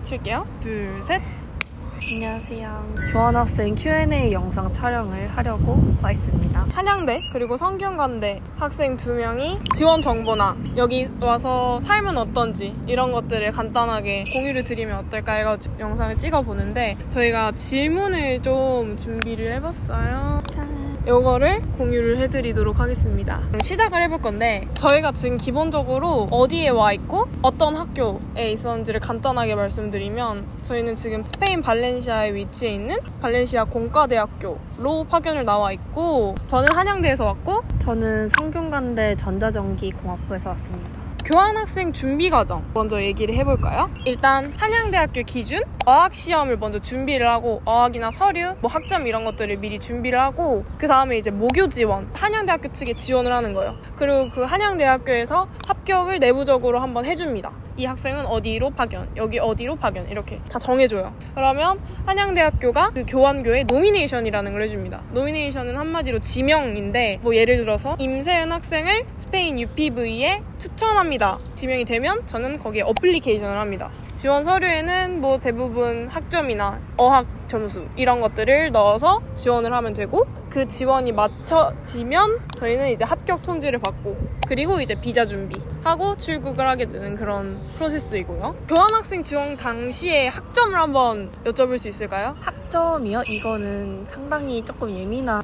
칠게요. 둘, 셋. 안녕하세요. 교환학생 Q&A 영상 촬영을 하려고 와 있습니다. 한양대 그리고 성균관대 학생 2명이 지원 정보나 여기 와서 삶은 어떤지 이런 것들을 간단하게 공유를 드리면 어떨까 해가지고 영상을 찍어보는데 저희가 질문을 좀 준비를 해봤어요. 이거를 공유를 해드리도록 하겠습니다. 시작을 해볼 건데 저희가 지금 기본적으로 어디에 와 있고 어떤 학교에 있었는지를 간단하게 말씀드리면 저희는 지금 스페인 발렌시아에 위치해 있는 발렌시아 공과대학교로 파견을 나와 있고 저는 한양대에서 왔고 저는 성균관대 전자전기공학부에서 왔습니다. 교환학생 준비과정 먼저 얘기를 해볼까요? 일단 한양대학교 기준 어학시험을 먼저 준비를 하고 어학이나 서류, 학점 이런 것들을 미리 준비를 하고 그 다음에 이제 모교 지원, 한양대학교 측에 지원을 하는 거예요. 그리고 그 한양대학교에서 합격을 내부적으로 한번 해줍니다. 이 학생은 어디로 파견, 여기 어디로 파견 이렇게 다 정해줘요. 그러면 한양대학교가 그 교환교에 노미네이션이라는 걸 해줍니다. 노미네이션은 한마디로 지명인데 예를 들어서 임세은 학생을 스페인 UPV에 추천합니다. 지명이 되면 저는 거기에 어플리케이션을 합니다. 지원 서류에는 대부분 학점이나 어학 점수 이런 것들을 넣어서 지원을 하면 되고 그 지원이 맞춰지면 저희는 이제 합격 통지를 받고 그리고 이제 비자 준비하고 출국을 하게 되는 그런 프로세스이고요. 교환학생 지원 당시에 학점을 한번 여쭤볼 수 있을까요? 학점이요? 이거는 상당히 조금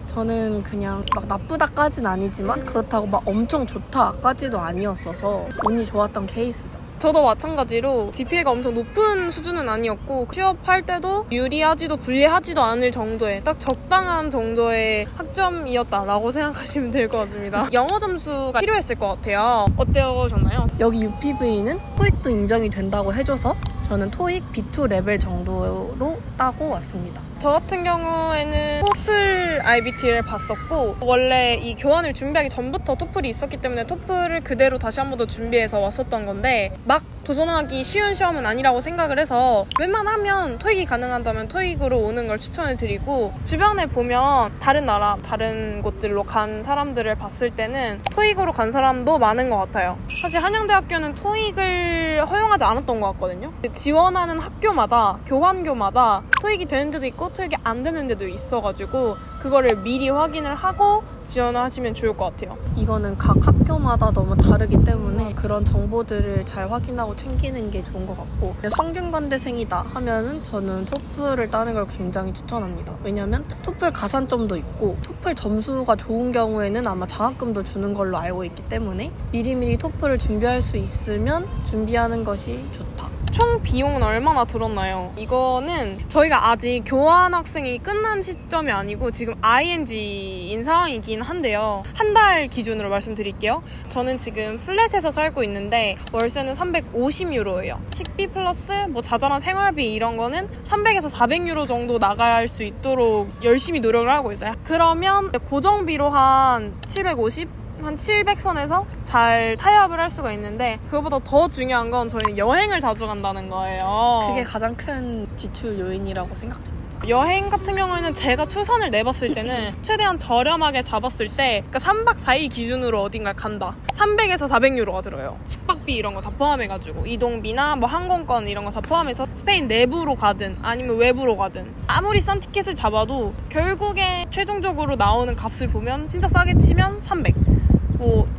저는 그냥 나쁘다까지는 아니지만 그렇다고 엄청 좋다까지도 아니었어서 운이 좋았던 케이스죠. 저도 마찬가지로 GPA가 엄청 높은 수준은 아니었고 취업할 때도 유리하지도 불리하지도 않을 정도의 딱 적당한 정도의 학점이었다라고 생각하시면 될 것 같습니다. 영어 점수가 필요했을 것 같아요. 어떠셨나요? 여기 UPV는 토익도 인정이 된다고 해줘서 저는 토익 B2 레벨 정도로 따고 왔습니다. 저 같은 경우에는 토플 IBT를 봤었고 원래 이 교환을 준비하기 전부터 토플이 있었기 때문에 토플을 그대로 다시 한 번 더 준비해서 왔었던 건데 막 도전하기 쉬운 시험은 아니라고 생각을 해서 웬만하면 토익이 가능하다면 토익으로 오는 걸 추천을 드리고 주변에 보면 다른 나라, 다른 곳들로 간 사람들을 봤을 때는 토익으로 간 사람도 많은 것 같아요. 사실 한양대학교는 토익을 허용하지 않았던 것 같거든요. 지원하는 학교마다, 교환교마다 토익이 되는 데도 있고 토익이 안 되는 데도 있어가지고 그거를 미리 확인을 하고 지원을 하시면 좋을 것 같아요. 이거는 각 학교마다 너무 다르기 때문에 그런 정보들을 잘 확인하고 챙기는 게 좋은 것 같고 성균관대생이다 하면은 저는 토플을 따는 걸 굉장히 추천합니다. 왜냐면 토플 가산점도 있고 토플 점수가 좋은 경우에는 아마 장학금도 주는 걸로 알고 있기 때문에 미리미리 토플을 준비할 수 있으면 준비하는 것이 좋다. 총 비용은 얼마나 들었나요? 이거는 저희가 아직 교환학생이 끝난 시점이 아니고 지금 ING인 상황이긴 한데요. 한 달 기준으로 말씀드릴게요. 저는 지금 플랫에서 살고 있는데 월세는 350유로예요. 식비 플러스 자잘한 생활비 이런 거는 300에서 400유로 정도 나갈 수 있도록 열심히 노력을 하고 있어요. 그러면 고정비로 한 750? 한 700선에서 잘 타협을 할 수가 있는데 그거보다 더 중요한 건 저희는 여행을 자주 간다는 거예요. 그게 가장 큰 지출 요인이라고 생각합니다. 여행 같은 경우에는 제가 추선을 내봤을 때는 최대한 저렴하게 잡았을 때 그러니까 3박 4일 기준으로 어딘가를 간다. 300에서 400유로가 들어요. 숙박비 이런 거 다 포함해가지고 이동비나 항공권 이런 거 다 포함해서 스페인 내부로 가든 아니면 외부로 가든 아무리 싼 티켓을 잡아도 결국에 최종적으로 나오는 값을 보면 진짜 싸게 치면 300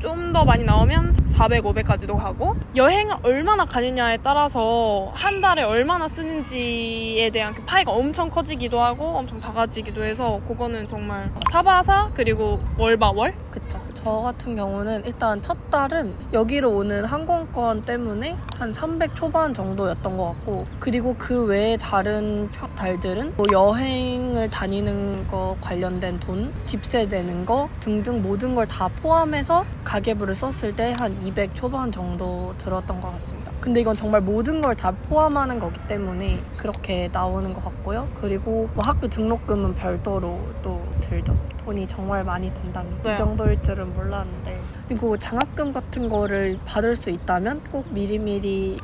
좀 더 많이 나오면 400, 500까지도 가고 여행을 얼마나 가느냐에 따라서 한 달에 얼마나 쓰는지에 대한 그 파이가 엄청 커지기도 하고 엄청 작아지기도 해서 그거는 정말 사바사 그리고 월바월? 그쵸. 저 같은 경우는 일단 첫 달은 여기로 오는 항공권 때문에 한 300 초반 정도였던 것 같고 그리고 그 외에 다른 달들은 여행을 다니는 거 관련된 돈, 집세 내는 거 등등 모든 걸 다 포함해서 가계부를 썼을 때 한 200 초반 정도 들었던 것 같습니다. 근데 이건 정말 모든 걸 다 포함하는 거기 때문에 그렇게 나오는 것 같고요. 그리고 학교 등록금은 별도로 또 들죠. 돈이 정말 많이 든답니다. 네. 이 정도일 줄은 몰랐는데 그리고 장학금 같은 거를 받을 수 있다면 꼭 미리미리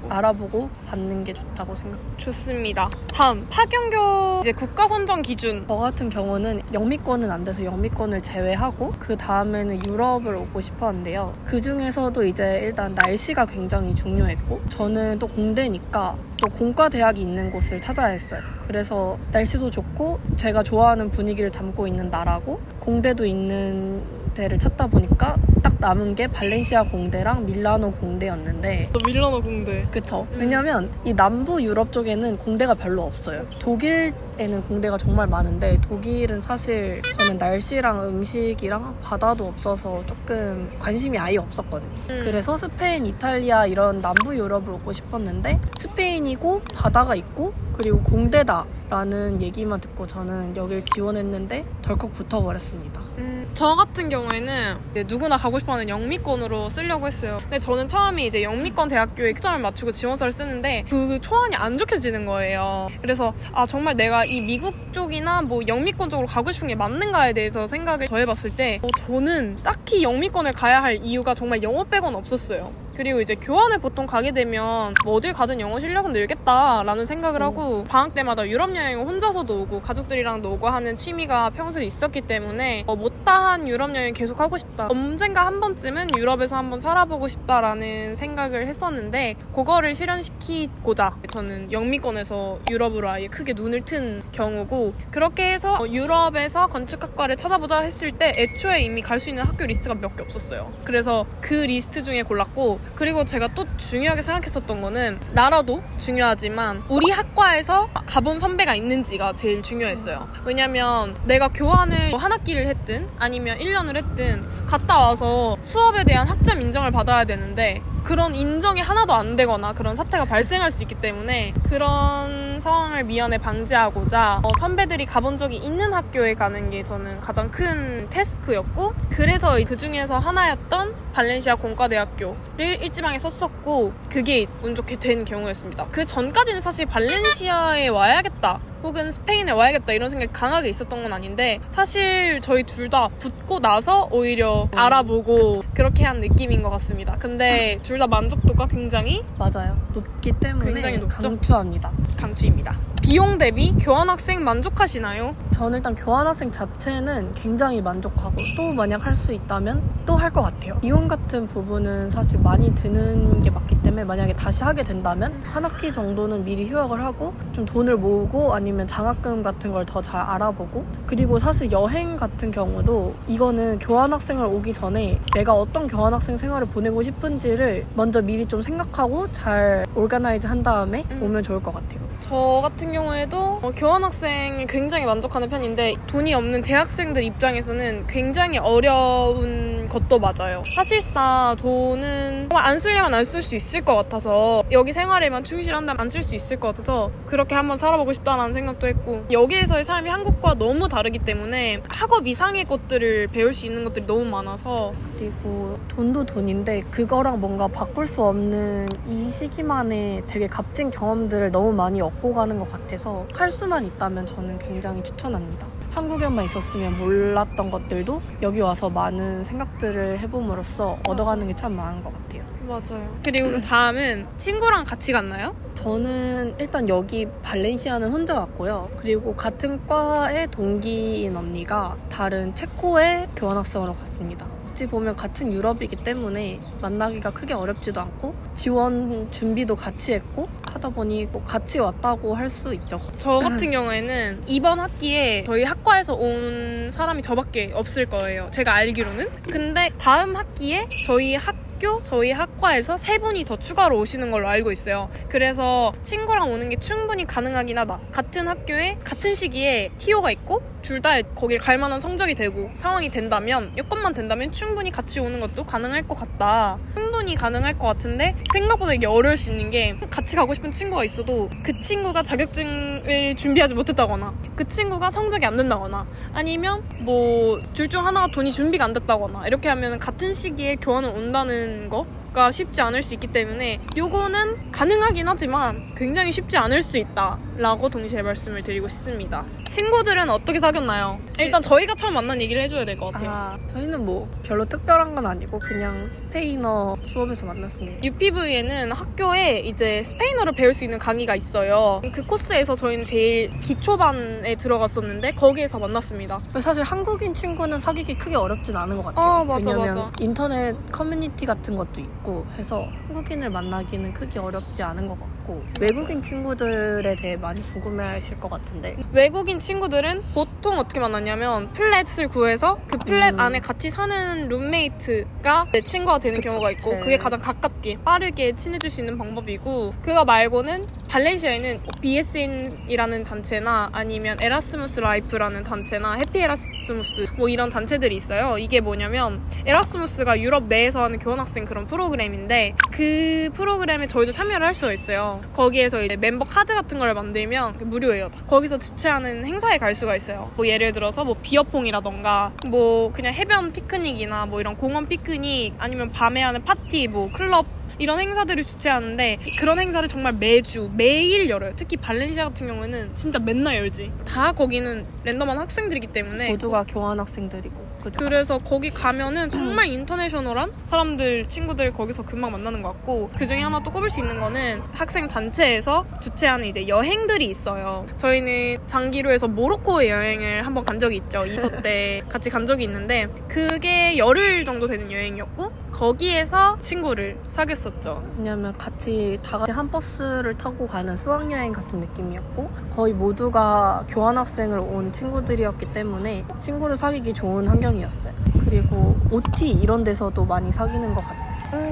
알아보고 받는 게 좋다고 생각합니다. 좋습니다. 다음 파견교 이제 국가 선정 기준. 저 같은 경우는 영미권은 안 돼서 영미권을 제외하고 그 다음에는 유럽을 오고 싶었는데요. 그 중에서도 이제 일단 날씨가 굉장히 중요했고 저는 또 공대니까 또 공과 대학이 있는 곳을 찾아야 했어요. 그래서 날씨도 좋고 제가 좋아하는 분위기를 담고 있는 나라고 공대도 있는 데를 찾다 보니까 딱 남은 게 발렌시아 공대랑 밀라노 공대였는데. 또 밀라노 공대. 그쵸. 왜냐면 이 남부 유럽 쪽에는 공대가 별로 없어요. 독일에는 공대가 정말 많은데 독일은 사실 저는 날씨랑 음식이랑 바다도 없어서 조금 관심이 아예 없었거든요. 그래서 스페인, 이탈리아 이런 남부 유럽을 오고 싶었는데 스페인이고 바다가 있고 그리고 공대다라는 얘기만 듣고 저는 여길 지원했는데 덜컥 붙어버렸습니다. 저 같은 경우에는 이제 누구나 가고 싶어하는 영미권으로 쓰려고 했어요. 근데 저는 처음에 이제 영미권 대학교에 초점을 맞추고 지원서를 쓰는데 그 초안이 안 적혀지는 거예요. 그래서 정말 내가 이 미국 쪽이나 뭐 영미권 쪽으로 가고 싶은 게 맞는가에 대해서 생각을 더 해봤을 때 저는 딱히 영미권을 가야 할 이유가 정말 영어 빼고는 없었어요. 그리고 이제 교환을 보통 가게 되면 뭐 어딜 가든 영어 실력은 늘겠다라는 생각을 하고 방학 때마다 유럽 여행을 혼자서도 오고 가족들이랑도 오고 하는 취미가 평소에 있었기 때문에 못다한 유럽 여행 계속 하고 싶다. 언젠가 한 번쯤은 유럽에서 한번 살아보고 싶다라는 생각을 했었는데 그거를 실현시키고자 저는 영미권에서 유럽으로 아예 크게 눈을 튼 경우고 그렇게 해서 유럽에서 건축학과를 찾아보자 했을 때 애초에 이미 갈 수 있는 학교 리스트가 몇 개 없었어요. 그래서 그 리스트 중에 골랐고 그리고 제가 또 중요하게 생각했었던 거는 나라도 중요하지만 우리 학과에서 가본 선배가 있는지가 제일 중요했어요. 왜냐면 내가 교환을 한 학기를 했든 아니면 1년을 했든 갔다 와서 수업에 대한 학점 인정을 받아야 되는데 그런 인정이 하나도 안 되거나 그런 사태가 발생할 수 있기 때문에 그런 상황을 미연에 방지하고자 선배들이 가본 적이 있는 학교에 가는 게 저는 가장 큰 태스크였고 그래서 그 중에서 하나였던 발렌시아 공과대학교를 일지망에 썼었고 그게 운 좋게 된 경우였습니다. 그 전까지는 사실 발렌시아에 와야겠다 혹은 스페인에 와야겠다 이런 생각이 강하게 있었던 건 아닌데 사실 저희 둘 다 붙고 나서 오히려 알아보고 그렇게 한 느낌인 것 같습니다. 근데 둘 다 만족도가 굉장히 맞아요. 높기 때문에 굉장히 높죠? 강추합니다. 강추입니다. 비용 대비 교환학생 만족하시나요? 저는 일단 교환학생 자체는 굉장히 만족하고 또 만약 할 수 있다면 또 할 것 같아요. 비용 같은 부분은 사실 많이 드는 게 맞기 때문에 만약에 다시 하게 된다면 한 학기 정도는 미리 휴학을 하고 좀 돈을 모으고 아니면 장학금 같은 걸 더 잘 알아보고 그리고 사실 여행 같은 경우도 이거는 교환학생을 오기 전에 내가 어떤 교환학생 생활을 보내고 싶은지를 먼저 미리 좀 생각하고 잘 오르가나이즈 한 다음에 오면 좋을 것 같아요. 저 같은 경우에도 교환학생이 굉장히 만족하는 편인데 돈이 없는 대학생들 입장에서는 굉장히 어려운 것도 맞아요. 사실상 돈은 정말 안 쓰려면 안 쓸 수 있을 것 같아서 여기 생활에만 충실한다면 안 쓸 수 있을 것 같아서 그렇게 한번 살아보고 싶다는 생각도 했고 여기에서의 삶이 한국과 너무 다르기 때문에 학업 이상의 것들을 배울 수 있는 것들이 너무 많아서 그리고 돈도 돈인데 그거랑 뭔가 바꿀 수 없는 이 시기만에 되게 값진 경험들을 너무 많이 얻고 가는 것 같아서 할 수만 있다면 저는 굉장히 추천합니다. 한국에만 있었으면 몰랐던 것들도 여기 와서 많은 생각들을 해봄으로써 얻어가는 게 참 많은 것 같아요. 맞아요. 그리고 다음은 친구랑 같이 갔나요? 저는 일단 여기 발렌시아는 혼자 왔고요. 그리고 같은 과의 동기인 언니가 다른 체코에 교환학생으로 갔습니다. 어찌 보면 같은 유럽이기 때문에 만나기가 크게 어렵지도 않고 지원 준비도 같이 했고 하다 보니 뭐 같이 왔다고 할 수 있죠. 저 같은 경우에는 이번 학기에 저희 학과에서 온 사람이 저밖에 없을 거예요. 제가 알기로는. 근데 다음 학기에 저희 학과에서 3분이 더 추가로 오시는 걸로 알고 있어요. 그래서 친구랑 오는 게 충분히 가능하긴 하다. 같은 학교에 같은 시기에 TO가 있고 둘 다 거길 갈 만한 성적이 되고 상황이 된다면 여건만 된다면 충분히 같이 오는 것도 가능할 것 같다. 충분히 가능할 것 같은데 생각보다 이게 어려울 수 있는 게 같이 가고 싶은 친구가 있어도 그 친구가 자격증을 준비하지 못했다거나 그 친구가 성적이 안 된다거나 아니면 뭐 둘 중 하나가 돈이 준비가 안 됐다거나 이렇게 하면 같은 시기에 교환을 온다는 거가 쉽지 않을 수 있기 때문에 요거는 가능하긴 하지만 굉장히 쉽지 않을 수 있다라고 동시에 말씀을 드리고 싶습니다. 친구들은 어떻게 사귀었나요? 일단 저희가 처음 만난 얘기를 해줘야 될 것 같아요. 저희는 뭐 별로 특별한 건 아니고 그냥 스페인어 수업에서 만났습니다. UPV에는 학교에 이제 스페인어를 배울 수 있는 강의가 있어요. 그 코스에서 저희는 제일 기초반에 들어갔었는데 거기에서 만났습니다. 사실 한국인 친구는 사귀기 크게 어렵진 않은 것 같아요. 왜냐면 인터넷 커뮤니티 같은 것도 있고 해서 한국인을 만나기는 크게 어렵지 않은 것 같고 같고 외국인 친구들에 대해 많이 궁금해하실 것 같은데 외국인 친구들은 보통 어떻게 만나냐면 플랫을 구해서 그 플랫 안에 같이 사는 룸메이트가 내 친구가 되는 그쵸, 경우가 있고 네. 그게 가장 가깝게 빠르게 친해질 수 있는 방법이고 그거 말고는 발렌시아에는 BSN이라는 단체나 아니면 에라스무스 라이프라는 단체나 해피 에라스무스 뭐 이런 단체들이 있어요. 이게 뭐냐면 에라스무스가 유럽 내에서 하는 교환학생 그런 프로그램인데 그 프로그램에 저희도 참여를 할 수가 있어요. 거기에서 이제 멤버 카드 같은 걸 만들면 무료예요. 거기서 주최하는 행사에 갈 수가 있어요. 뭐 예를 들어서 뭐 비어퐁이라던가 뭐 그냥 해변 피크닉이나 뭐 이런 공원 피크닉 아니면 밤에 하는 파티 뭐 클럽 이런 행사들을 주최하는데 그런 행사를 정말 매일 열어요. 특히 발렌시아 같은 경우에는 진짜 맨날 열지. 다 거기는 랜덤한 학생들이기 때문에 모두가 교환학생들이고 그죠? 그래서 거기 가면은 정말 인터내셔널한 사람들, 친구들 거기서 금방 만나는 것 같고 그 중에 하나 또 꼽을 수 있는 거는 학생 단체에서 주최하는 이제 여행들이 있어요. 저희는 장기로 해서 모로코에 여행을 한번 간 적이 있죠. 이서 때 같이 간 적이 있는데 그게 열흘 정도 되는 여행이었고 거기에서 친구를 사귀었었죠. 왜냐면 같이 다 같이 한 버스를 타고 가는 수학여행 같은 느낌이었고 거의 모두가 교환학생을 온 친구들이었기 때문에 친구를 사귀기 좋은 환경이었어요. 그리고 OT 이런 데서도 많이 사귀는 것 같아요.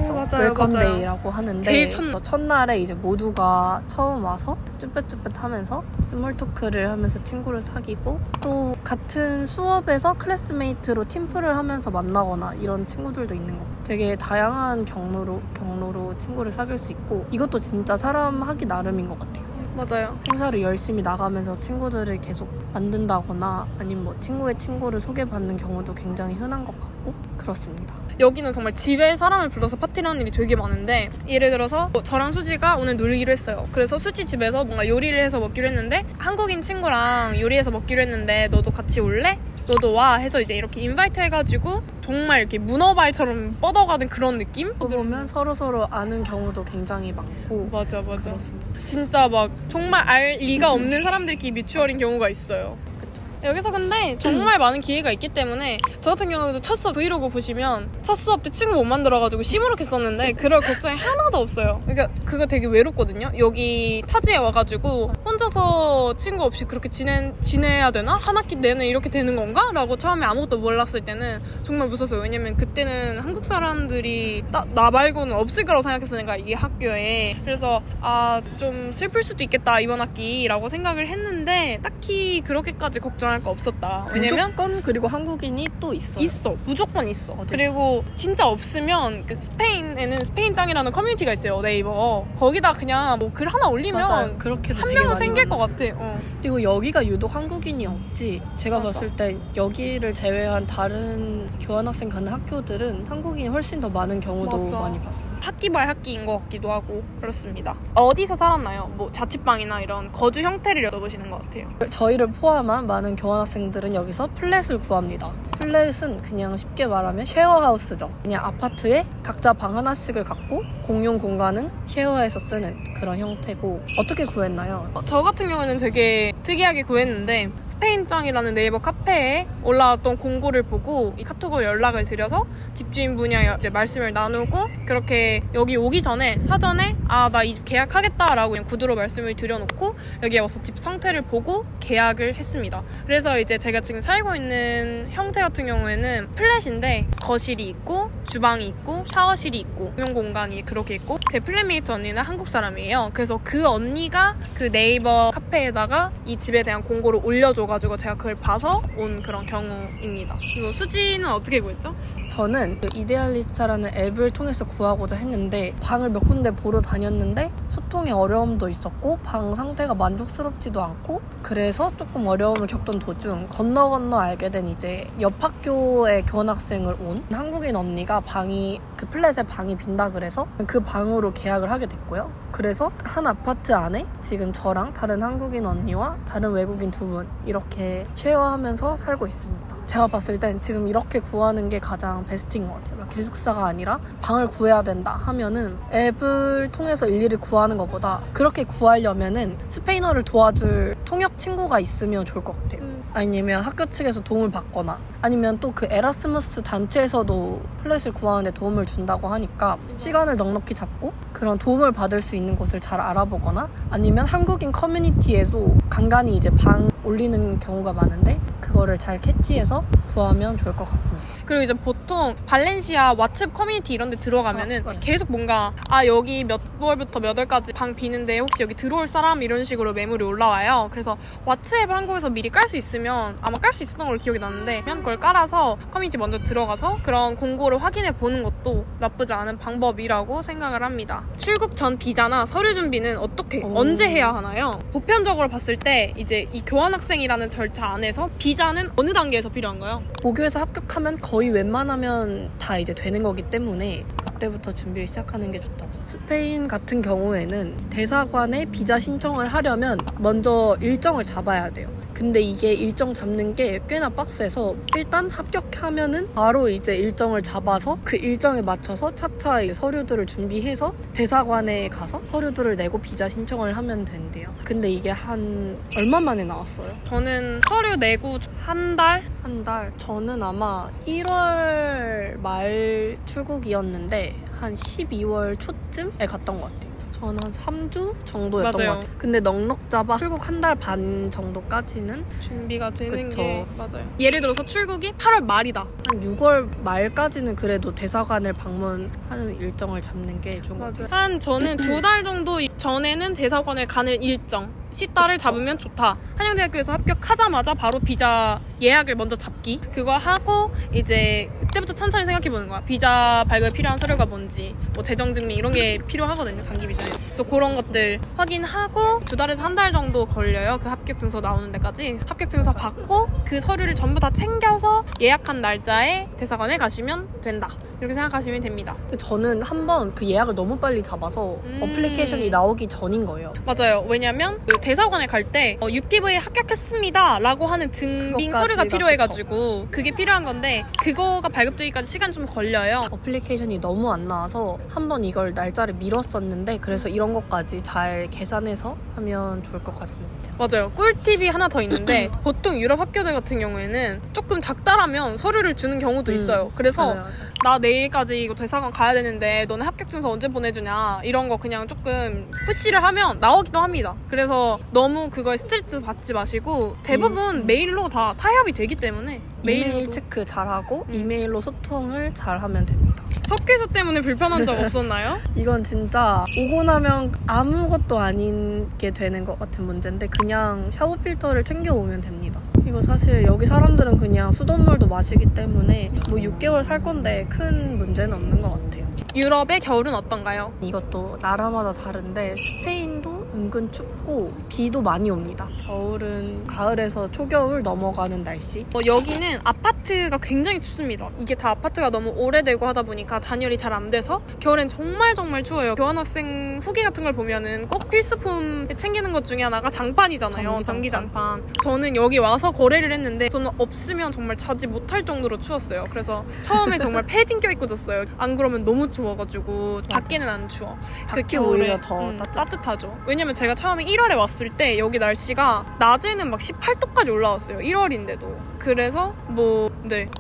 맞아요. 웰컴데이라고 하는데 제일 첫날에 이제 모두가 처음 와서 쭈뼛쭈뼛하면서 스몰 토크를 하면서 친구를 사귀고 또 같은 수업에서 클래스메이트로 팀플을 하면서 만나거나 이런 친구들도 있는 것 같아요. 되게 다양한 경로로 친구를 사귈 수 있고 이것도 진짜 사람 하기 나름인 것 같아요. 맞아요. 행사를 열심히 나가면서 친구들을 계속 만든다거나 아니면 뭐 친구의 친구를 소개받는 경우도 굉장히 흔한 것 같고 그렇습니다. 여기는 정말 집에 사람을 불러서 파티를 하는 일이 되게 많은데 예를 들어서 저랑 수지가 오늘 놀기로 했어요. 그래서 수지 집에서 뭔가 요리를 해서 먹기로 했는데 한국인 친구랑 요리해서 먹기로 했는데 너도 같이 올래? 너도 와 해서 이제 이렇게 인바이트 해가지고 정말 이렇게 문어발처럼 뻗어가는 그런 느낌? 보면 서로 아는 경우도 굉장히 많고 맞아 그렇습니다. 진짜 막 정말 알 리가 없는 사람들끼리 뮤추얼인 경우가 있어요. 여기서 근데 정말 많은 기회가 있기 때문에 저 같은 경우도 첫 수업 브이로그 보시면 첫 수업 때 친구 못 만들어가지고 시무룩했었는데 그럴 걱정이 하나도 없어요. 그러니까 그거 되게 외롭거든요. 여기 타지에 와가지고 혼자서 친구 없이 그렇게 지내야 되나? 한 학기 내내 이렇게 되는 건가? 라고 처음에 아무것도 몰랐을 때는 정말 무서웠어요. 왜냐면 그때는 한국 사람들이 나 말고는 없을 거라고 생각했으니까 이 학교에. 그래서 좀 슬플 수도 있겠다 이번 학기라고 생각을 했는데 딱히 그렇게까지 걱정할 거 없었다. 왜냐면 무조건 그리고 한국인이 또 있어요. 무조건 있어. 어디? 그리고 진짜 없으면 그 스페인에는 스페인짱이라는 커뮤니티가 있어요. 네이버. 거기다 그냥 뭐 글 하나 올리면 그렇게도 한 되게 명은 많이 생길 것 만났어요. 같아. 그리고 여기가 유독 한국인이 없지. 제가 맞아. 봤을 때 여기를 제외한 다른 교환학생 가는 학교들은 한국인이 훨씬 더 많은 경우도 맞아. 많이 봤어요. 학기 바이 학기인 것 같기도 하고 그렇습니다. 어디서 살았나요? 뭐 자취방이나 이런 거주 형태를 여쭤보시는 것 같아요. 저희를 포함한 많은 교환학생들은 여기서 플랫을 구합니다. 플랫은 그냥 쉽게 말하면 쉐어하우스죠. 그냥 아파트에 각자 방 하나씩을 갖고 공용 공간은 쉐어해서 쓰는 그런 형태고 어떻게 구했나요? 저 같은 경우는 되게 특이하게 구했는데 스페인짱이라는 네이버 카페에 올라왔던 공고를 보고 이 카톡으로 연락을 드려서 집주인분이 이제 말씀을 나누고 그렇게 여기 오기 전에 사전에 나 이 집 계약하겠다라고 그냥 구두로 말씀을 드려놓고 여기에 와서 집 상태를 보고 계약을 했습니다. 그래서 이제 제가 지금 살고 있는 형태 같은 경우에는 플랫인데 거실이 있고 주방이 있고 샤워실이 있고 공용 공간이 그렇게 있고 제 플랫메이트 언니는 한국 사람이에요. 그래서 그 언니가 그 네이버 카페에다가 이 집에 대한 공고를 올려줘가지고 제가 그걸 봐서 온 그런 경우입니다. 그리고 수지는 어떻게 구했죠? 저는 그 이데알리스타라는 앱을 통해서 구하고자 했는데 방을 몇 군데 보러 다녔는데 소통에 어려움도 있었고 방 상태가 만족스럽지도 않고 그래서 조금 어려움을 겪던 도중 건너 알게 된 이제 옆 학교에 교환학생을 온 한국인 언니가 그 플랫에 방이 빈다 그래서 그 방으로 계약을 하게 됐고요. 그래서 한 아파트 안에 지금 저랑 다른 한국인 언니와 다른 외국인 두 분 이렇게 쉐어하면서 살고 있습니다. 제가 봤을 땐 지금 이렇게 구하는 게 가장 베스트인 것 같아요. 기숙사가 아니라 방을 구해야 된다 하면은 앱을 통해서 일일이 구하는 것보다 그렇게 구하려면은 스페인어를 도와줄 통역 친구가 있으면 좋을 것 같아요. 아니면 학교 측에서 도움을 받거나 아니면 또 그 에라스무스 단체에서도 플랫을 구하는데 도움을 준다고 하니까 시간을 넉넉히 잡고 그런 도움을 받을 수 있는 곳을 잘 알아보거나 아니면 한국인 커뮤니티에도 간간히 이제 방 올리는 경우가 많은데 그거를 잘 캐치해서 구하면 좋을 것 같습니다. 그리고 이제 보통 발렌시아 왓츠앱 커뮤니티 이런 데 들어가면은 네. 계속 뭔가 여기 몇 월부터 몇 월까지 방 비는데 혹시 여기 들어올 사람 이런 식으로 매물이 올라와요. 그래서 왓츠앱을 한국에서 미리 깔 수 있으면 아마 깔 수 있었던 걸로 기억이 나는데 그걸 깔아서 커뮤니티 먼저 들어가서 그런 공고를 확인해 보는 것도 나쁘지 않은 방법이라고 생각을 합니다. 출국 전 비자나 서류 준비는 어떻게 언제 해야 하나요? 보편적으로 봤을 때 이제 이 교환학생이라는 절차 안에서 비자는 어느 단계에서 필요한가요? 모교에서 합격하면 거의 웬만하면 다 이제 되는 거기 때문에 그때부터 준비를 시작하는 게 좋다고. 스페인 같은 경우에는 대사관에 비자 신청을 하려면 먼저 일정을 잡아야 돼요. 근데 이게 일정 잡는 게 꽤나 빡세서 일단 합격하면은 바로 이제 일정을 잡아서 그 일정에 맞춰서 차차 서류들을 준비해서 대사관에 가서 서류들을 내고 비자 신청을 하면 된대요. 근데 이게 한 얼마 만에 나왔어요? 저는 서류 내고 한 달? 한 달? 저는 아마 1월 말 출국이었는데 한 12월 초쯤에 갔던 것 같아요. 저는 한 3주 정도였던 맞아요. 것 같아요. 근데 넉넉 잡아 출국 한 달 반 정도까지는 준비가 되는 그쵸. 게 맞아요. 예를 들어서 출국이 8월 말이다. 한 6월 말까지는 그래도 대사관을 방문하는 일정을 잡는 게 좋은 것 같아요. 한 저는 2달 정도 전에는 대사관을 가는 일정 시달을 잡으면 좋다. 한양대학교에서 합격하자마자 바로 비자 예약을 먼저 잡기. 그거 하고 이제 그때부터 천천히 생각해보는 거야. 비자 발급에 필요한 서류가 뭔지, 뭐 재정증명 이런 게 필요하거든요. 장기 비자에. 그래서 그런 것들 확인하고 2달에서 한 달 정도 걸려요. 그 합격 증서 나오는 데까지. 합격 증서 받고 그 서류를 전부 다 챙겨서 예약한 날짜에 대사관에 가시면 된다. 이렇게 생각하시면 됩니다. 저는 한번 그 예약을 너무 빨리 잡아서 어플리케이션이 나오기 전인 거예요. 맞아요. 왜냐면 그 대사관에 갈 때 UPV에 합격했습니다 라고 하는 증빙 서류가 필요해가지고 그게 필요한 건데 그거가 발급되기까지 시간 좀 걸려요. 어플리케이션이 너무 안 나와서 한번 이걸 날짜를 미뤘었는데 그래서 이런 것까지 잘 계산해서 하면 좋을 것 같습니다. 맞아요. 꿀팁이 하나 더 있는데 보통 유럽 학교들 같은 경우에는 조금 닥달하면 서류를 주는 경우도 있어요. 그래서 맞아요. 나 내일까지 이거 대사관 가야 되는데 너네 합격 증서 언제 보내주냐 이런 거 그냥 조금 푸시를 하면 나오기도 합니다. 그래서 너무 그거에 스트레스 받지 마시고 대부분 메일로 다 타협이 되기 때문에 이메일 체크 잘하고 이메일로 소통을 잘하면 됩니다. 석회수 때문에 불편한 적 없었나요? 이건 진짜 오고 나면 아무것도 아니게 되는 것 같은 문제인데 그냥 샤워 필터를 챙겨오면 됩니다. 이거 사실 여기 사람들은 그냥 수돗물도 마시기 때문에 뭐 6개월 살 건데 큰 문제는 없는 것 같아요. 유럽의 겨울은 어떤가요? 이것도 나라마다 다른데 스페인도 은근 춥고 비도 많이 옵니다. 겨울은 가을에서 초겨울 넘어가는 날씨. 여기는 아파트가 굉장히 춥습니다. 이게 다 아파트가 너무 오래되고 하다 보니까 단열이 잘 안 돼서 겨울엔 정말 추워요. 교환학생 후기 같은 걸 보면은 꼭 필수품 챙기는 것 중에 하나가 장판이잖아요. 전기장판. 저는 여기 와서 거래를 했는데 저는 없으면 정말 자지 못할 정도로 추웠어요. 그래서 처음에 정말 패딩 껴입고 잤어요. 안 그러면 너무 추워가지고 밖에는 안 추워. 밖에 오히려 더 따뜻하죠. 왜냐면 제가 처음에 1월에 왔을 때 여기 날씨가 낮에는 막 18도까지 올라왔어요. 1월인데도. 그래서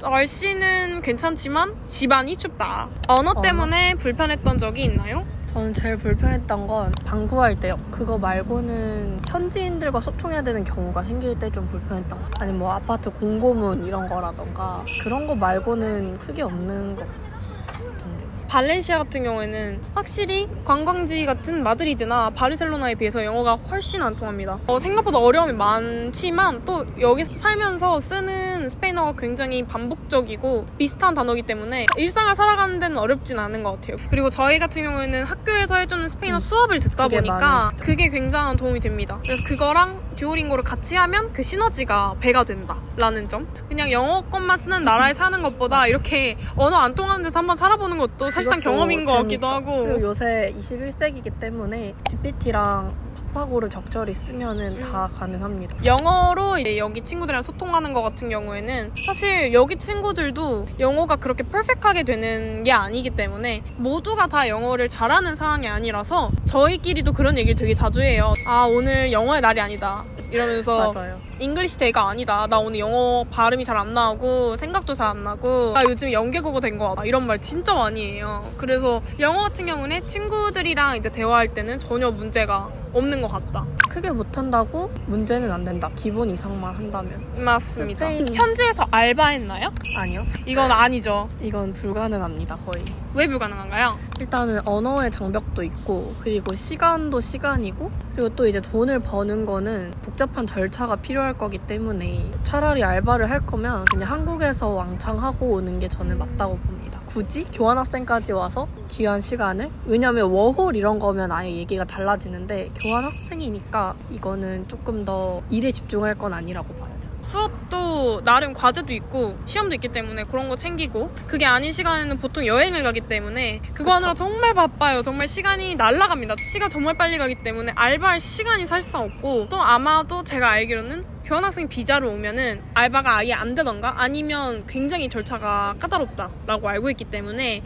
날씨는 괜찮지만 집안이 춥다. 언어 때문에 불편했던 적이 있나요? 저는 제일 불편했던 건 방구할 때요. 그거 말고는 현지인들과 소통해야 되는 경우가 생길 때 좀 불편했던 거. 아니 뭐 아파트 공고문 이런 거라던가 그런 거 말고는 크게 없는 것 같은데. 발렌시아 같은 경우에는 확실히 관광지 같은 마드리드나 바르셀로나에 비해서 영어가 훨씬 안 통합니다. 생각보다 어려움이 많지만 또 여기 살면서 쓰는 스페인어가 굉장히 반복적이고 비슷한 단어이기 때문에 일상을 살아가는 데는 어렵진 않은 것 같아요. 그리고 저희 같은 경우에는 학교에서 해주는 스페인어 수업을 듣다 보니까 그게 굉장한 도움이 됩니다. 그래서 그거랑 듀오링고를 같이 하면 그 시너지가 배가 된다 라는 점. 그냥 영어권만 쓰는 나라에 사는 것보다 이렇게 언어 안 통하는 데서 한번 살아보는 것도 사실상 경험인 것 같기도 하고. 그리고 요새 21세기이기 때문에 GPT랑 파고를 적절히 쓰면은 다 가능합니다. 영어로 이제 여기 친구들이랑 소통하는 것 같은 경우에는 사실 여기 친구들도 영어가 그렇게 퍼펙트하게 되는 게 아니기 때문에 모두가 다 영어를 잘하는 상황이 아니라서 저희끼리도 그런 얘기를 되게 자주 해요. 아, 오늘 영어의 날이 아니다. 이러면서 맞아요. 잉글리시 데이가 아니다. 나 오늘 영어 발음이 잘 안 나오고 생각도 잘 안 나고 나 요즘 연계국어 된 거 같아. 이런 말 진짜 많이 해요. 그래서 영어 같은 경우는 친구들이랑 이제 대화할 때는 전혀 문제가 없는 것 같다. 크게 못한다고 문제는 안 된다. 기본 이상만 한다면. 맞습니다. 스페인. 현지에서 알바했나요? 아니요. 이건 아니죠. 이건 불가능합니다. 거의. 왜 불가능한가요? 일단은 언어의 장벽도 있고, 그리고 시간도 시간이고, 그리고 또 이제 돈을 버는 거는 복잡한 절차가 필요할 거기 때문에 차라리 알바를 할 거면 그냥 한국에서 왕창 하고 오는 게 저는 맞다고 봅니다. 굳이 교환학생까지 와서 귀한 시간을, 왜냐면 워홀 이런 거면 아예 얘기가 달라지는데 교환학생이니까 이거는 조금 더 일에 집중할 건 아니라고 봐야죠. 수업도 나름 과제도 있고 시험도 있기 때문에 그런 거 챙기고, 그게 아닌 시간에는 보통 여행을 가기 때문에 그거 하느라 정말 바빠요. 정말 시간이 날아갑니다. 시간 정말 빨리 가기 때문에 알바할 시간이 사실상 없고, 또 아마도 제가 알기로는 교환학생 비자로 오면은 알바가 아예 안 되던가 아니면 굉장히 절차가 까다롭다라고 알고 있기 때문에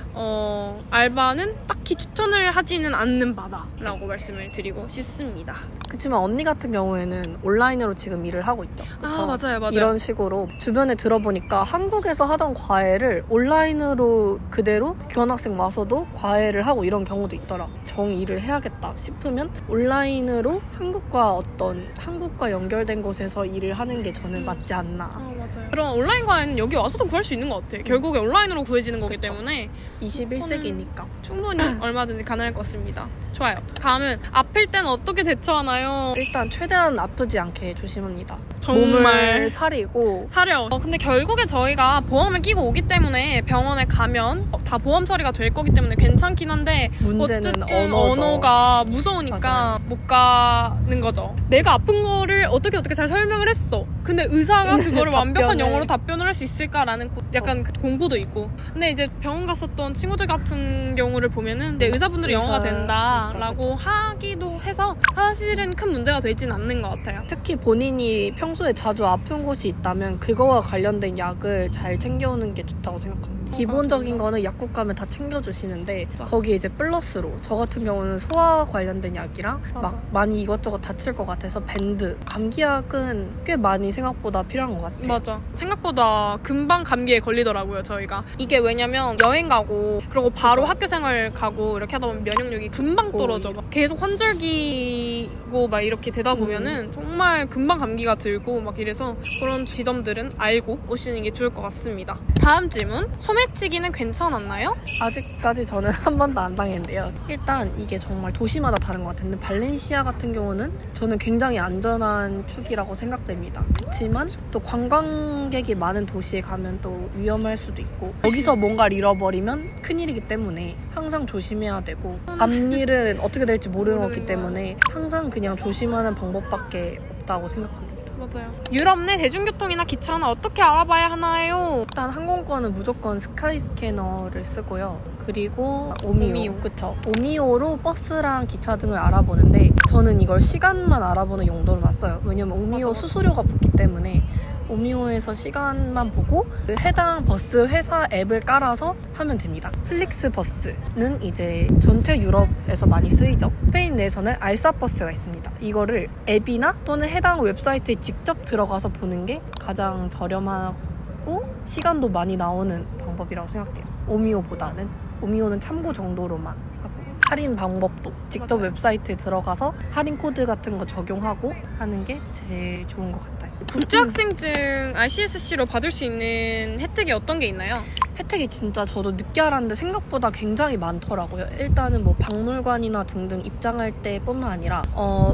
알바는 딱히 추천을 하지는 않는 바다라고 말씀을 드리고 싶습니다. 그치만 언니 같은 경우에는 온라인으로 지금 일을 하고 있죠. 그쵸? 아, 맞아요. 이런 식으로 주변에 들어보니까 한국에서 하던 과외를 온라인으로 그대로 교환학생 와서도 과외를 하고 이런 경우도 있더라고. 정 일을 해야겠다 싶으면 온라인으로 한국과 연결된 곳에서 일을 하는 게 저는 맞지 않나. 맞아요. 그런 온라인 과외는 여기 와서도 구할 수 있는 것 같아요. 결국에 온라인으로 구해지는 거기 때문에 21세기니까 충분히 얼마든지 가능할 것 같습니다. 좋아요. 다음은 아플 때는 어떻게 대처하나요? 일단 최대한 아프지 않게 조심합니다. 정말 몸을 사리고 사려. 근데 결국에 저희가 보험을 끼고 오기 때문에 병원에 가면 다 보험 처리가 될 거기 때문에 괜찮긴 한데, 문제는 어쨌든 언어죠. 언어가 무서우니까 맞아요. 못 가는 거죠. 내가 아픈 거를 어떻게 잘 설명을 했어. 근데 의사가 그거를 완벽한 영어로 답변을 할 수 있을까라는 약간 공부도 있고. 근데 이제 병원 갔었던 친구들 같은 경우를 보면은 이제 의사분들이 영어가 된다라고 하기도 해서 사실은 큰 문제가 되진 않는 것 같아요. 특히 본인이 평소에 자주 아픈 곳이 있다면 그거와 관련된 약을 잘 챙겨오는 게 좋다고 생각합니다. 기본적인 거는 약국 가면 다 챙겨주시는데 거기에 이제 플러스로 저 같은 경우는 소화 관련된 약이랑 막 많이 이것저것 다칠 것 같아서 밴드, 감기약은 꽤 많이 생각보다 필요한 것 같아요. 맞아. 생각보다 금방 감기에 걸리더라고요, 저희가. 이게 왜냐면 여행 가고 그리고 바로 학교 생활 가고 이렇게 하다 보면 면역력이 금방 떨어져. 막 계속 환절기고 막 이렇게 되다 보면은 정말 금방 감기가 들고 막 이래서 그런 지점들은 알고 오시는 게 좋을 것 같습니다. 다음 질문. 소매치기는 괜찮았나요? 아직까지 저는 한 번도 안 당했는데요. 일단 이게 정말 도시마다 다른 것 같은데 발렌시아 같은 경우는 저는 굉장히 안전한 축이라고 생각됩니다. 그렇지만 또 관광객이 많은 도시에 가면 또 위험할 수도 있고 여기서 뭔가를 잃어버리면 큰일이기 때문에 항상 조심해야 되고 앞일은 어떻게 될지 모르는 거기 때문에 항상 그냥 조심하는 방법밖에 없다고 생각합니다. 맞아요. 유럽 내 대중교통이나 기차는 어떻게 알아봐야 하나요? 일단 항공권은 무조건 스카이스캐너를 쓰고요. 그리고 오미오. 그쵸. 오미오로 버스랑 기차 등을 알아보는데 저는 이걸 시간만 알아보는 용도로만 써요. 왜냐면 오미오 수수료가 붙기 때문에 오미오에서 시간만 보고 해당 버스 회사 앱을 깔아서 하면 됩니다. 플릭스 버스는 이제 전체 유럽에서 많이 쓰이죠. 스페인 내에서는 알사 버스가 있습니다. 이거를 앱이나 또는 해당 웹사이트에 직접 들어가서 보는 게 가장 저렴하고 시간도 많이 나오는 방법이라고 생각해요. 오미오보다는. 오미오는 참고 정도로만 하고 할인 방법도 직접 맞아요. 웹사이트에 들어가서 할인 코드 같은 거 적용하고 하는 게 제일 좋은 것 같아요. 국제학생증 ICSC로 받을 수 있는 혜택이 어떤 게 있나요? 혜택이 진짜 저도 늦게 알았는데 생각보다 굉장히 많더라고요. 일단은 뭐 박물관이나 등등 입장할 때뿐만 아니라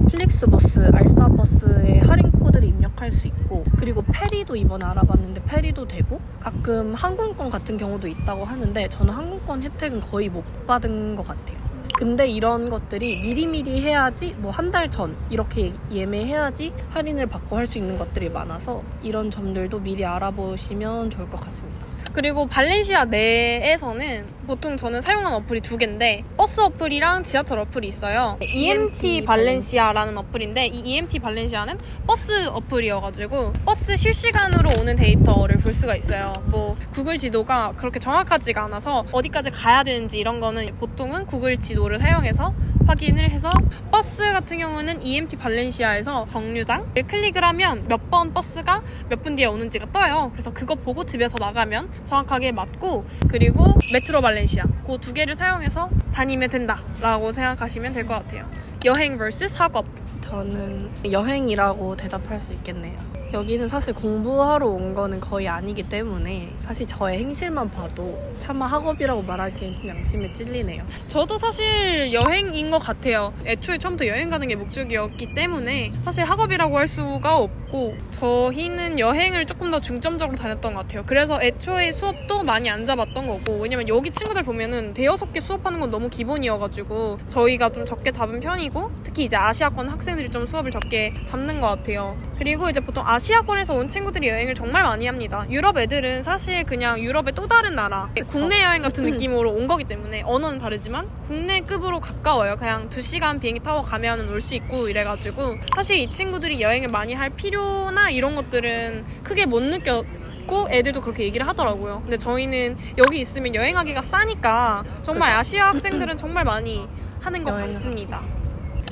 플릭스 버스, 알사 버스에 할인 코드를 입력할 수 있고 그리고 페리도 이번에 알아봤는데 페리도 되고 가끔 항공권 같은 경우도 있다고 하는데 저는 항공권 혜택은 거의 못 받은 것 같아요. 근데 이런 것들이 미리미리 해야지 뭐 한 달 전 이렇게 예매해야지 할인을 받고 할 수 있는 것들이 많아서 이런 점들도 미리 알아보시면 좋을 것 같습니다. 그리고 발렌시아 내에서는 보통 저는 사용한 어플이 2개인데 버스 어플이랑 지하철 어플이 있어요. EMT 발렌시아라는 어플인데 이 EMT 발렌시아는 버스 어플이어가지고 버스 실시간으로 오는 데이터를 볼 수가 있어요. 뭐 구글 지도가 그렇게 정확하지가 않아서 어디까지 가야 되는지 이런 거는 보통은 구글 지도를 사용해서 확인을 해서 버스 같은 경우는 EMT 발렌시아에서 정류장을 클릭을 하면 몇 번 버스가 몇 분 뒤에 오는지가 떠요. 그래서 그거 보고 집에서 나가면 정확하게 맞고, 그리고 메트로 발렌시아 그 두 개를 사용해서 다니면 된다라고 생각하시면 될 것 같아요. 여행 vs 학업. 저는 여행이라고 대답할 수 있겠네요. 여기는 사실 공부하러 온 거는 거의 아니기 때문에 사실 저의 행실만 봐도 차마 학업이라고 말하기엔 좀 양심에 찔리네요. 저도 사실 여행인 것 같아요. 애초에 처음부터 여행 가는 게 목적이었기 때문에 사실 학업이라고 할 수가 없고, 저희는 여행을 조금 더 중점적으로 다녔던 것 같아요. 그래서 애초에 수업도 많이 안 잡았던 거고, 왜냐면 여기 친구들 보면은 대여섯 개 수업하는 건 너무 기본이어가지고 저희가 좀 적게 잡은 편이고, 특히 이제 아시아권 학생들이 좀 수업을 적게 잡는 것 같아요. 그리고 이제 보통 아시아권에서 온 친구들이 여행을 정말 많이 합니다. 유럽 애들은 사실 그냥 유럽의 또 다른 나라, 그쵸. 국내 여행 같은 느낌으로 온 거기 때문에 언어는 다르지만 국내급으로 가까워요. 그냥 2시간 비행기 타고 가면 올 수 있고 이래가지고 사실 이 친구들이 여행을 많이 할 필요나 이런 것들은 크게 못 느꼈고, 애들도 그렇게 얘기를 하더라고요. 근데 저희는 여기 있으면 여행하기가 싸니까 정말 그쵸. 아시아 학생들은 정말 많이 하는 것 여행을 같습니다.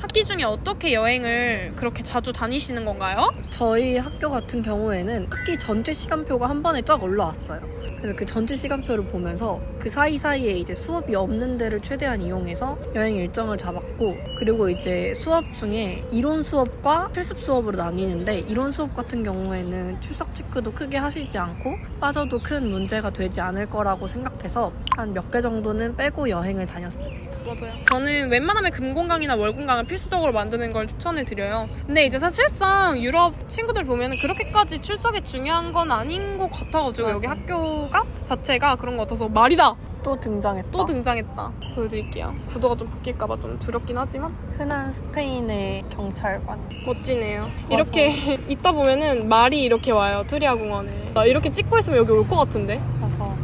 학기 중에 어떻게 여행을 그렇게 자주 다니시는 건가요? 저희 학교 같은 경우에는 학기 전체 시간표가 한 번에 쫙 올라왔어요. 그래서 그 전체 시간표를 보면서 그 사이사이에 이제 수업이 없는 데를 최대한 이용해서 여행 일정을 잡았고, 그리고 이제 수업 중에 이론 수업과 필습 수업으로 나뉘는데, 이론 수업 같은 경우에는 출석 체크도 크게 하시지 않고 빠져도 큰 문제가 되지 않을 거라고 생각해서 한 몇 개 정도는 빼고 여행을 다녔습니다. 맞아요. 저는 웬만하면 금공강이나 월공강을 필수적으로 만드는 걸 추천을 드려요. 근데 이제 사실상 유럽 친구들 보면 그렇게까지 출석이 중요한 건 아닌 것 같아가지고, 여기 학교가 자체가 그런 것 같아서 말이다! 또 등장했다. 또 등장했다. 보여드릴게요. 구도가 좀 바뀔까봐 좀 두렵긴 하지만 흔한 스페인의 경찰관. 멋지네요. 맞아. 이렇게 있다 보면은 말이 이렇게 와요. 투리아 공원에. 나 이렇게 찍고 있으면 여기 올 것 같은데? 그래서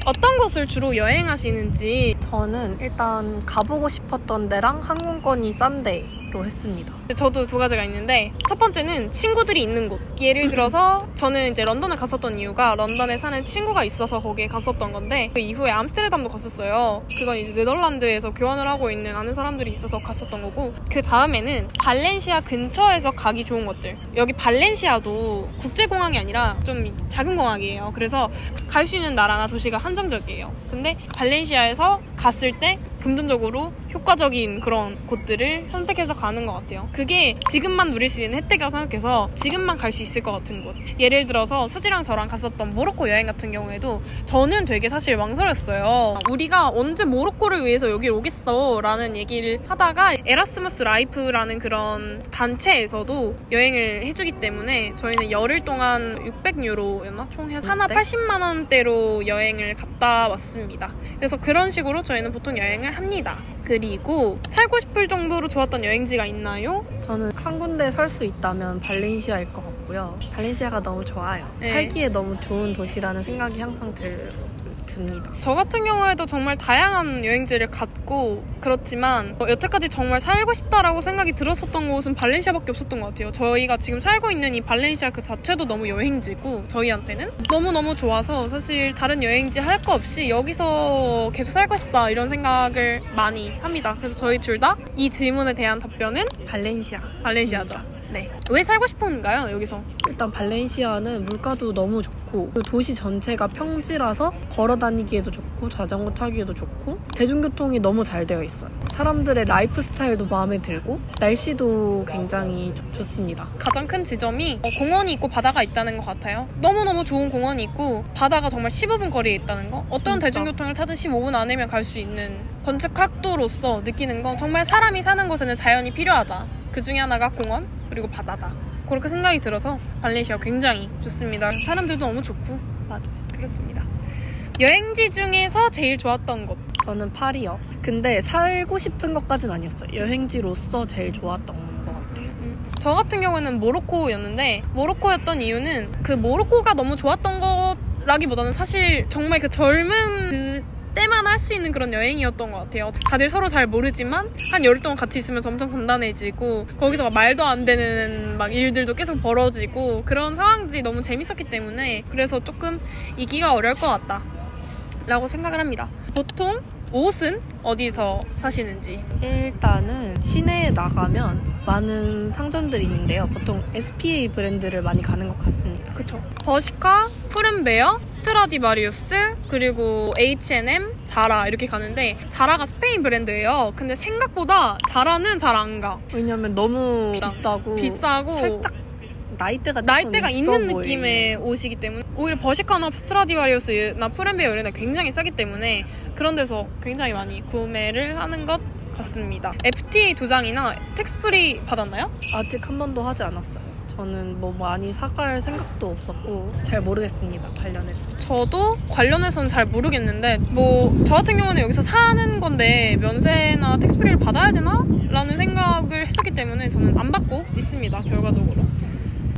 어떤 곳을 주로 여행하시는지. 저는 일단 가보고 싶었던 데랑 항공권이 싼 데로 했습니다. 저도 두 가지가 있는데, 첫 번째는 친구들이 있는 곳. 예를 들어서 저는 이제 런던을 갔었던 이유가 런던에 사는 친구가 있어서 거기에 갔었던 건데, 그 이후에 암스테르담도 갔었어요. 그건 이제 네덜란드에서 교환을 하고 있는 아는 사람들이 있어서 갔었던 거고, 그 다음에는 발렌시아 근처에서 가기 좋은 것들. 여기 발렌시아도 국제공항이 아니라 좀 작은 공항이에요. 그래서 갈 수 있는 나라나 도시가 한정적이에요. 근데 발렌시아에서 갔을 때 금전적으로 효과적인 그런 곳들을 선택해서 가는 것 같아요. 그게 지금만 누릴 수 있는 혜택이라고 생각해서 지금만 갈 수 있을 것 같은 곳. 예를 들어서 수지랑 저랑 갔었던 모로코 여행 같은 경우에도 저는 되게 사실 망설였어요. 우리가 언제 모로코를 위해서 여기 오겠어 라는 얘기를 하다가 에라스무스 라이프라는 그런 단체에서도 여행을 해주기 때문에 저희는 열흘 동안 600유로였나? 총 해서 하나 80만 원대로 여행을 갔다 왔습니다. 그래서 그런 식으로 저희는 보통 여행을 합니다. 그리고 살고 싶을 정도로 좋았던 여행지가 있나요? 저는 한 군데 살 수 있다면 발렌시아일 것 같고요. 발렌시아가 너무 좋아요. 네. 살기에 너무 좋은 도시라는 생각이 항상 듭니다. 저 같은 경우에도 정말 다양한 여행지를 갔고, 그렇지만 여태까지 정말 살고 싶다라고 생각이 들었었던 곳은 발렌시아밖에 없었던 것 같아요. 저희가 지금 살고 있는 이 발렌시아 그 자체도 너무 여행지고, 저희한테는 너무너무 좋아서 사실 다른 여행지 할 거 없이 여기서 계속 살고 싶다 이런 생각을 많이 합니다. 그래서 저희 둘 다 이 질문에 대한 답변은 발렌시아죠. 네. 왜 살고 싶은가요, 여기서? 일단 발렌시아는 물가도 너무 좋고, 도시 전체가 평지라서 걸어 다니기에도 좋고 자전거 타기에도 좋고 대중교통이 너무 잘 되어 있어요. 사람들의 라이프 스타일도 마음에 들고 날씨도 굉장히 좋습니다. 가장 큰 지점이 공원이 있고 바다가 있다는 것 같아요. 너무너무 좋은 공원이 있고 바다가 정말 15분 거리에 있다는 거. 어떤 진짜. 대중교통을 타든 15분 안에면 갈 수 있는, 건축학도로서 느끼는 건 정말 사람이 사는 곳에는 자연이 필요하다. 그 중에 하나가 공원 그리고 바다다. 그렇게 생각이 들어서 발렌시아 굉장히 좋습니다. 사람들도 너무 좋고. 맞아. 그렇습니다. 여행지 중에서 제일 좋았던 곳. 저는 파리요. 근데 살고 싶은 것까진 아니었어요. 여행지로서 제일 좋았던 것 같아요. 저 같은 경우는 모로코였는데, 모로코였던 이유는 그 모로코가 너무 좋았던 거라기보다는 사실 정말 그 젊은 그 때만 할 수 있는 그런 여행이었던 것 같아요. 다들 서로 잘 모르지만 한 열흘 동안 같이 있으면 점점 단단해지고, 거기서 막 말도 안 되는 막 일들도 계속 벌어지고, 그런 상황들이 너무 재밌었기 때문에 그래서 조금 이기가 어려울 것 같다 라고 생각을 합니다. 보통 옷은 어디서 사시는지? 일단은 시내에 나가면 많은 상점들이 있는데요. 보통 SPA 브랜드를 많이 가는 것 같습니다. 그쵸. 버시카, 푸른베어, 스트라디바리우스, 그리고 H&M, 자라 이렇게 가는데 자라가 스페인 브랜드예요. 근데 생각보다 자라는 잘 안 가. 왜냐면 너무 비싸고 살짝 나이대가 있는 느낌의 옷이기 때문에 오히려 버시카나 스트라디바리우스나 푸른베어 이런 데 굉장히 싸기 때문에 그런 데서 굉장히 많이 구매를 하는 것 같습니다. FTA 도장이나 텍스프리 받았나요? 아직 한 번도 하지 않았어요. 저는 뭐 많이 사갈 생각도 없었고 잘 모르겠습니다. 관련해서. 저도 관련해서는 잘 모르겠는데 뭐 저 같은 경우는 여기서 사는 건데 면세나 텍스프리를 받아야 되나? 라는 생각을 했었기 때문에 저는 안 받고 있습니다. 결과적으로.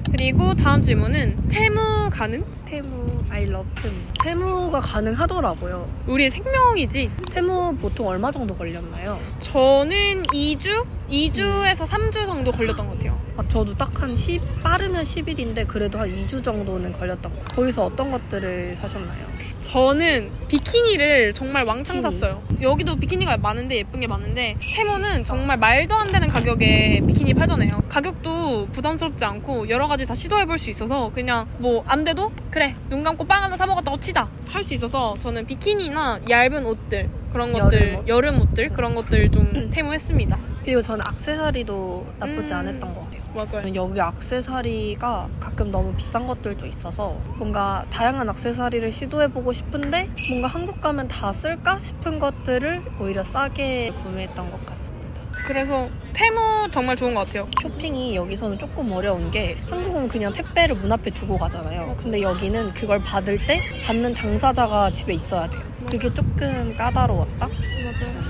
그리고 다음 질문은 테무 가능? 테무, I love 테무. 테무가 가능하더라고요. 우리의 생명이지. 테무 보통 얼마 정도 걸렸나요? 저는 2주에서 3주 정도 걸렸던 것 같아요. 저도 딱 한 빠르면 10일인데 그래도 한 2주 정도는 걸렸던 것 같아요. 거기서 어떤 것들을 사셨나요? 저는 비키니를 정말 왕창 샀어요. 여기도 비키니가 많은데 예쁜 게 많은데 테무는 정말 말도 안 되는 가격에 비키니 팔잖아요. 가격도 부담스럽지 않고 여러 가지 다 시도해볼 수 있어서 그냥 뭐 안 돼도 그래 눈 감고 빵 하나 사 먹었다고 치자 할 수 있어서 저는 비키니나 얇은 옷들 그런 것들 여름 옷들 그런 것들 좀 테무했습니다. 그리고 저는 액세서리도 나쁘지 않았던 것 같아요. 맞아요. 여기 액세서리가 가끔 너무 비싼 것들도 있어서 뭔가 다양한 액세서리를 시도해보고 싶은데 뭔가 한국 가면 다 쓸까 싶은 것들을 오히려 싸게 구매했던 것 같습니다. 그래서 테무 정말 좋은 것 같아요. 쇼핑이 여기서는 조금 어려운 게 한국은 그냥 택배를 문 앞에 두고 가잖아요. 근데 여기는 그걸 받을 때 받는 당사자가 집에 있어야 돼요. 그게 조금 까다로웠다? 맞아요.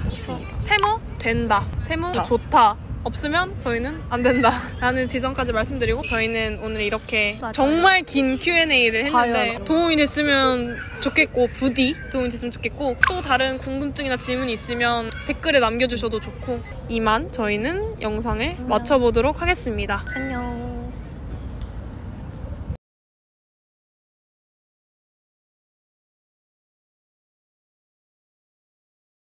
테무 된다. 테무 좋다. 없으면 저희는 안 된다 라는 지점까지 말씀드리고 저희는 오늘 이렇게 맞아요. 정말 긴 Q&A를 했는데 과연. 도움이 됐으면 좋겠고 부디 도움이 됐으면 좋겠고 또 다른 궁금증이나 질문이 있으면 댓글에 남겨주셔도 좋고 이만 저희는 영상을 마쳐보도록 하겠습니다. 안녕.